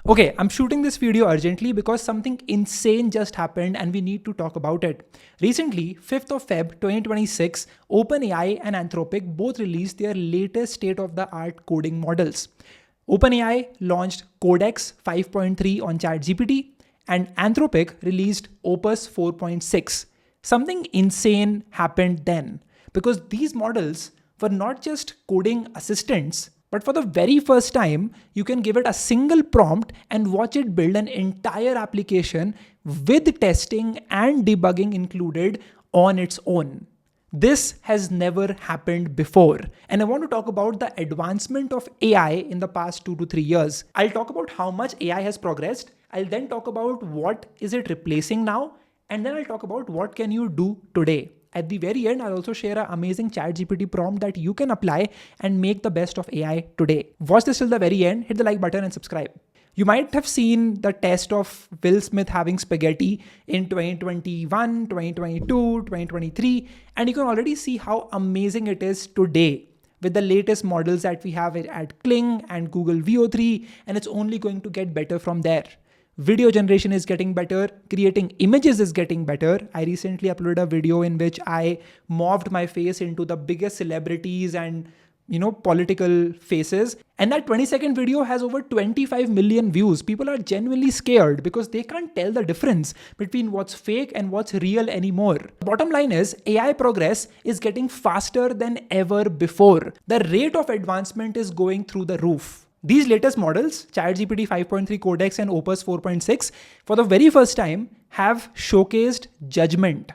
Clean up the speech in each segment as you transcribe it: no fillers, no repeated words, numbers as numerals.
Okay, I'm shooting this video urgently because something insane just happened and we need to talk about it. Recently, 5th of Feb 2026, OpenAI and Anthropic both released their latest state-of-the-art coding models. OpenAI launched Codex 5.3 on ChatGPT and Anthropic released Opus 4.6. Something insane happened then because these models were not just coding assistants, but for the very first time, you can give it a single prompt and watch it build an entire application with testing and debugging included on its own. This has never happened before. And I want to talk about the advancement of AI in the past 2 to 3 years. I'll talk about how much AI has progressed. I'll then talk about what is it replacing now. And then I'll talk about what can you do today. At the very end, I'll also share an amazing ChatGPT prompt that you can apply and make the best of AI today. Watch this till the very end, hit the like button and subscribe. You might have seen the test of Will Smith having spaghetti in 2021, 2022, 2023, and you can already see how amazing it is today with the latest models that we have at Kling and Google VO3, and it's only going to get better from there. Video generation is getting better. Creating images is getting better. I recently uploaded a video in which I morphed my face into the biggest celebrities and political faces. And that 20-second video has over 25 million views. People are genuinely scared because they can't tell the difference between what's fake and what's real anymore. The bottom line is AI progress is getting faster than ever before. The rate of advancement is going through the roof. These latest models, ChatGPT 5.3 Codex and Opus 4.6, for the very first time have showcased judgment.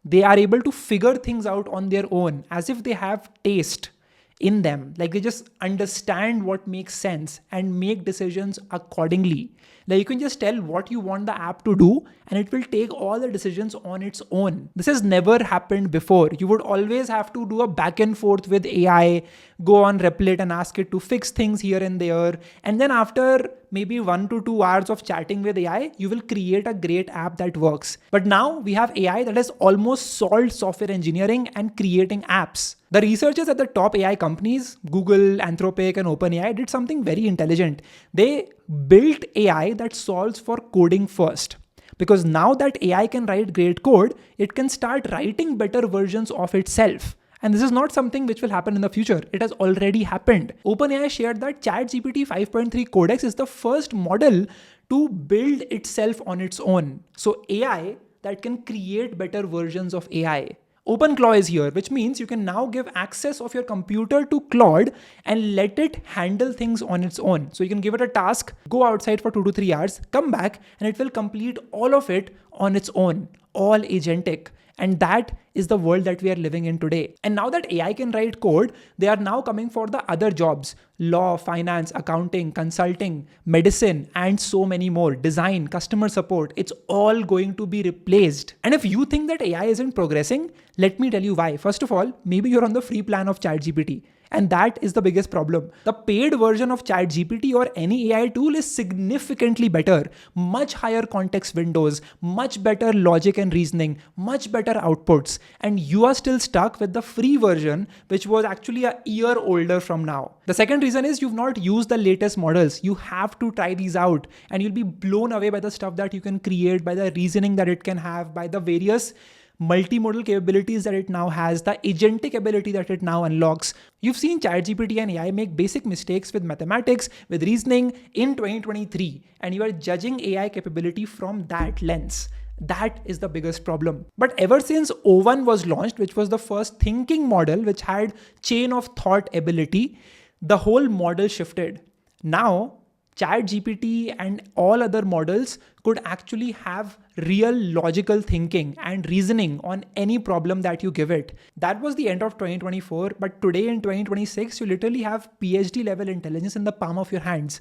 They are able to figure things out on their own as if they have taste in them. Like they just understand what makes sense and make decisions accordingly. Like you can just tell what you want the app to do and it will take all the decisions on its own. This has never happened before. You would always have to do a back and forth with AI, go on Replit and ask it to fix things here and there. And then after maybe 1 to 2 hours of chatting with AI, you will create a great app that works. But now we have AI that has almost solved software engineering and creating apps. The researchers at the top AI companies, Google, Anthropic, and OpenAI did something very intelligent. They built AI that solves for coding first. Because now that AI can write great code, it can start writing better versions of itself. And this is not something which will happen in the future. It has already happened. OpenAI shared that ChatGPT 5.3 Codex is the first model to build itself on its own. So AI that can create better versions of AI. OpenClaw is here, which means you can now give access of your computer to Claude and let it handle things on its own. So you can give it a task, go outside for 2 to 3 hours, come back, and it will complete all of it on its own, all agentic. And that is the world that we are living in today. And now that AI can write code, they are now coming for the other jobs: law, finance, accounting, consulting, medicine, and so many more. Design, customer support. It's all going to be replaced. And if you think that AI isn't progressing, let me tell you why. First of all, maybe you're on the free plan of ChatGPT. And that is the biggest problem. The paid version of ChatGPT or any AI tool is significantly better. Much higher context windows, much better logic and reasoning, much better outputs. And you are still stuck with the free version, which was actually a year older from now. The second reason is you've not used the latest models. You have to try these out and you'll be blown away by the stuff that you can create, by the reasoning that it can have, by the various multimodal capabilities that it now has, the agentic ability that it now unlocks. You've seen ChatGPT and AI make basic mistakes with mathematics, with reasoning in 2023, and you are judging AI capability from that lens. That is the biggest problem. But ever since O1 was launched, which was the first thinking model which had chain of thought ability, the whole model shifted. Now, ChatGPT and all other models could actually have real logical thinking and reasoning on any problem that you give it. That was the end of 2024, but today in 2026, you literally have PhD level intelligence in the palm of your hands.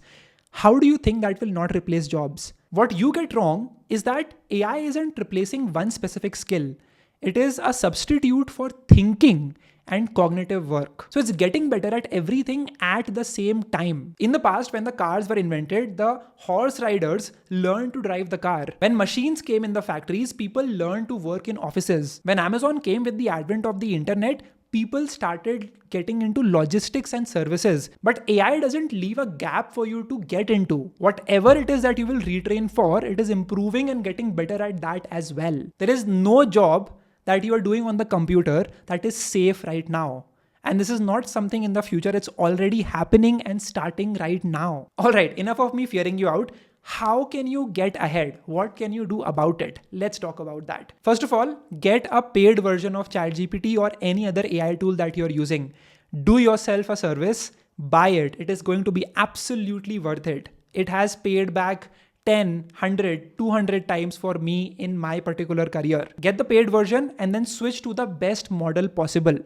How do you think that will not replace jobs? What you get wrong is that AI isn't replacing one specific skill. It is a substitute for thinking and cognitive work. So it's getting better at everything at the same time. In the past, when the cars were invented, the horse riders learned to drive the car. When machines came in the factories, people learned to work in offices. When Amazon came with the advent of the internet, people started getting into logistics and services. But AI doesn't leave a gap for you to get into. Whatever it is that you will retrain for, it is improving and getting better at that as well. There is no job that you are doing on the computer that is safe right now. And this is not something in the future, it's already happening and starting right now. All right, enough of me fearing you out. How can you get ahead? What can you do about it? Let's talk about that. First of all, get a paid version of ChatGPT or any other AI tool that you're using. Do yourself a service, buy it. It is going to be absolutely worth it. It has paid back 10, 100, 200 times for me in my particular career. Get the paid version and then switch to the best model possible.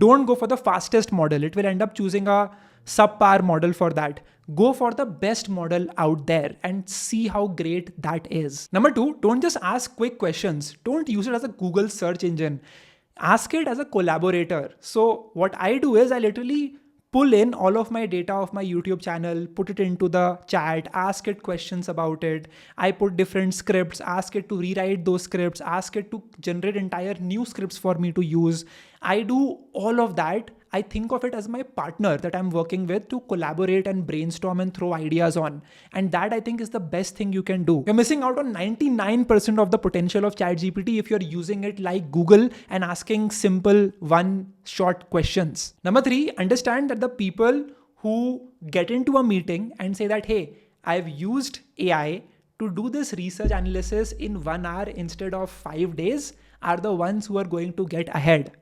Don't go for the fastest model. It will end up choosing a subpar model for that. Go for the best model out there and see how great that is. Number two, don't just ask quick questions. Don't use it as a Google search engine. Ask it as a collaborator. So what I do is I literally pull in all of my data of my YouTube channel, put it into the chat, ask it questions about it. I put different scripts, ask it to rewrite those scripts, ask it to generate entire new scripts for me to use. I do all of that. I think of it as my partner that I'm working with to collaborate and brainstorm and throw ideas on. And that I think is the best thing you can do. You're missing out on 99% of the potential of ChatGPT if you're using it like Google and asking simple one-shot questions. Number three, understand that the people who get into a meeting and say that, hey, I've used AI to do this research analysis in 1 hour instead of 5 days are the ones who are going to get ahead.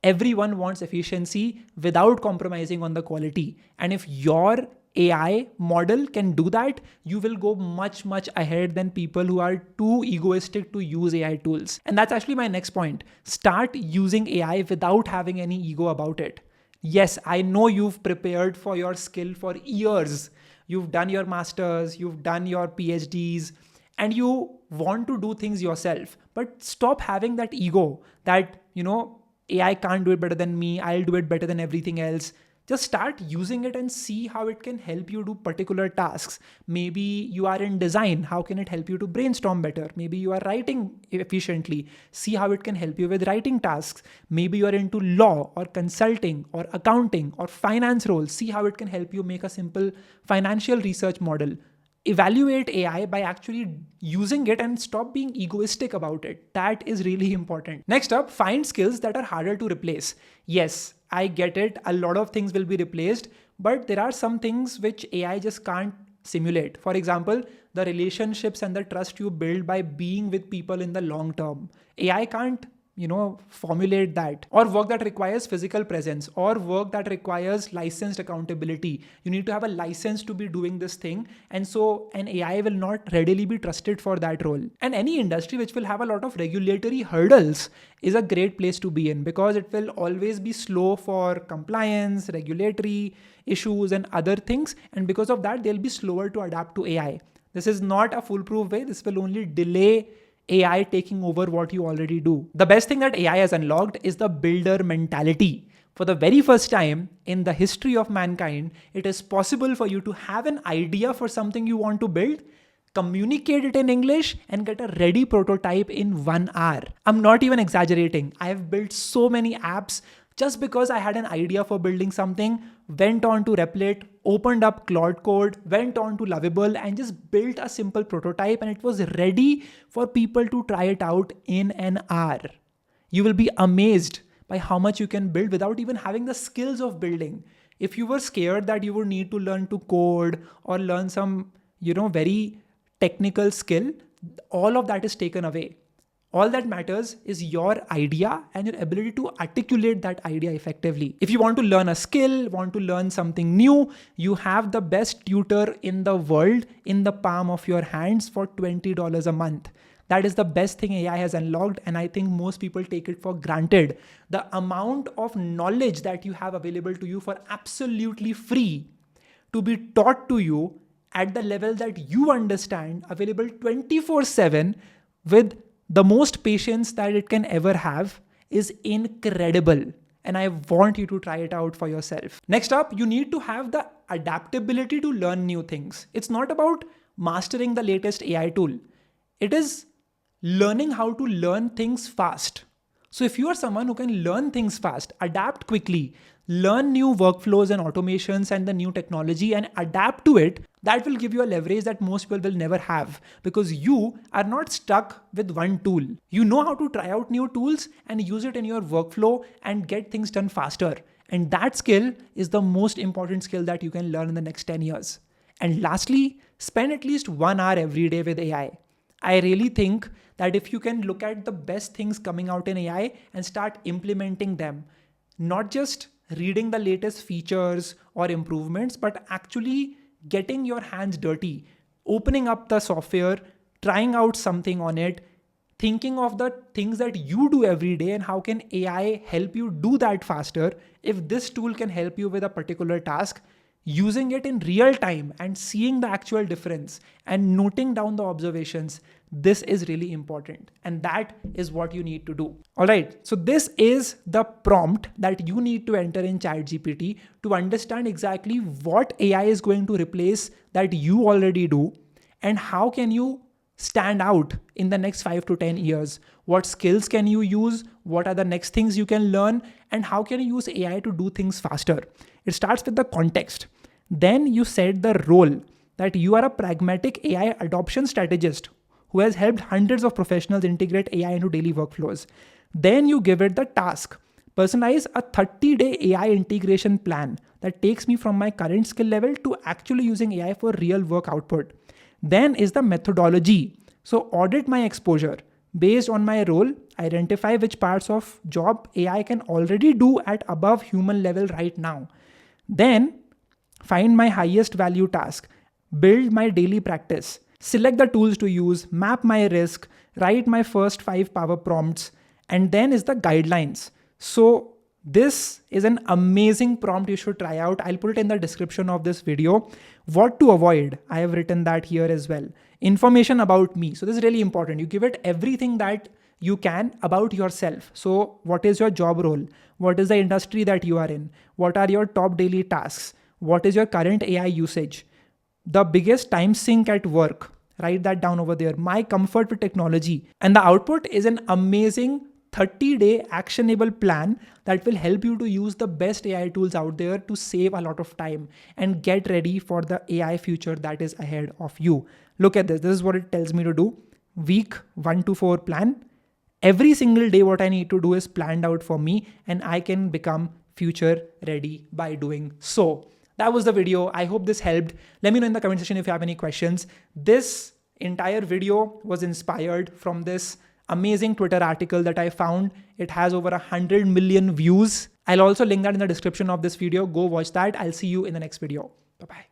Everyone wants efficiency without compromising on the quality. And if your AI model can do that, you will go much, much ahead than people who are too egoistic to use AI tools. And that's actually my next point. Start using AI without having any ego about it. Yes, I know you've prepared for your skill for years. You've done your masters, you've done your PhDs, and you want to do things yourself. But stop having that ego that, AI can't do it better than me, I'll do it better than everything else. Just start using it and see how it can help you do particular tasks. Maybe you are in design, how can it help you to brainstorm better? Maybe you are writing efficiently, see how it can help you with writing tasks. Maybe you are into law or consulting or accounting or finance roles, see how it can help you make a simple financial research model. Evaluate AI by actually using it and stop being egoistic about it. That is really important. Next up, find skills that are harder to replace. Yes, I get it. A lot of things will be replaced, but there are some things which AI just can't simulate. For example, the relationships and the trust you build by being with people in the long term. AI can't formulate that, or work that requires physical presence, or work that requires licensed accountability. You need to have a license to be doing this thing. And so an AI will not readily be trusted for that role. And any industry which will have a lot of regulatory hurdles is a great place to be in, because it will always be slow for compliance, regulatory issues and other things. And because of that, they'll be slower to adapt to AI. This is not a foolproof way. This will only delay AI taking over what you already do. The best thing that AI has unlocked is the builder mentality. For the very first time in the history of mankind, it is possible for you to have an idea for something you want to build, communicate it in English, and get a ready prototype in 1 hour. I'm not even exaggerating. I have built so many apps just because I had an idea for building something, went on to Replit, opened up Claude Code, went on to Lovable, and just built a simple prototype, and it was ready for people to try it out in an hour. You will be amazed by how much you can build without even having the skills of building. If you were scared that you would need to learn to code or learn some, very technical skill, all of that is taken away. All that matters is your idea and your ability to articulate that idea effectively. If you want to learn a skill, want to learn something new, you have the best tutor in the world in the palm of your hands for $20 a month. That is the best thing AI has unlocked, and I think most people take it for granted. The amount of knowledge that you have available to you for absolutely free to be taught to you at the level that you understand, available 24/7 with the most patience that it can ever have, is incredible. And I want you to try it out for yourself. Next up, you need to have the adaptability to learn new things. It's not about mastering the latest AI tool. It is learning how to learn things fast. So if you are someone who can learn things fast, adapt quickly, learn new workflows and automations and the new technology and adapt to it, that will give you a leverage that most people will never have, because you are not stuck with one tool. You know how to try out new tools and use it in your workflow and get things done faster. And that skill is the most important skill that you can learn in the next 10 years. And lastly, spend at least 1 hour every day with AI. I really think that if you can look at the best things coming out in AI and start implementing them, not just reading the latest features or improvements, but actually getting your hands dirty, opening up the software, trying out something on it, thinking of the things that you do every day and how can AI help you do that faster. If this tool can help you with a particular task, using it in real time and seeing the actual difference and noting down the observations, this is really important. And that is what you need to do. All right. So this is the prompt that you need to enter in ChatGPT to understand exactly what AI is going to replace that you already do, and how can you stand out in the next 5 to 10 years. What skills can you use? What are the next things you can learn? And how can you use AI to do things faster? It starts with the context. Then you set the role that you are a pragmatic AI adoption strategist who has helped hundreds of professionals integrate AI into daily workflows. Then you give it the task. Personalize a 30-day AI integration plan that takes me from my current skill level to actually using AI for real work output. Then is the methodology. So audit my exposure. Based on my role, identify which parts of job AI can already do at above human level right now. Then find my highest value task. Build my daily practice. Select the tools to use, map my risk, write my first 5 power prompts, and then is the guidelines. So this is an amazing prompt you should try out. I'll put it in the description of this video. What to avoid, I have written that here as well. Information about me. So this is really important. You give it everything that you can about yourself. So what is your job role? What is the industry that you are in? What are your top daily tasks? What is your current AI usage? The biggest time sink at work. Write that down over there. My comfort with technology. And the output is an amazing 30-day actionable plan that will help you to use the best AI tools out there to save a lot of time and get ready for the AI future that is ahead of you. Look at this. This is what it tells me to do. Week 1 to 4 plan. Every single day what I need to do is planned out for me, and I can become future ready by doing so. That was the video. I hope this helped. Let me know in the comment section if you have any questions. This entire video was inspired from this amazing Twitter article that I found. It has over 100 million views. I'll also link that in the description of this video. Go watch that. I'll see you in the next video. Bye-bye.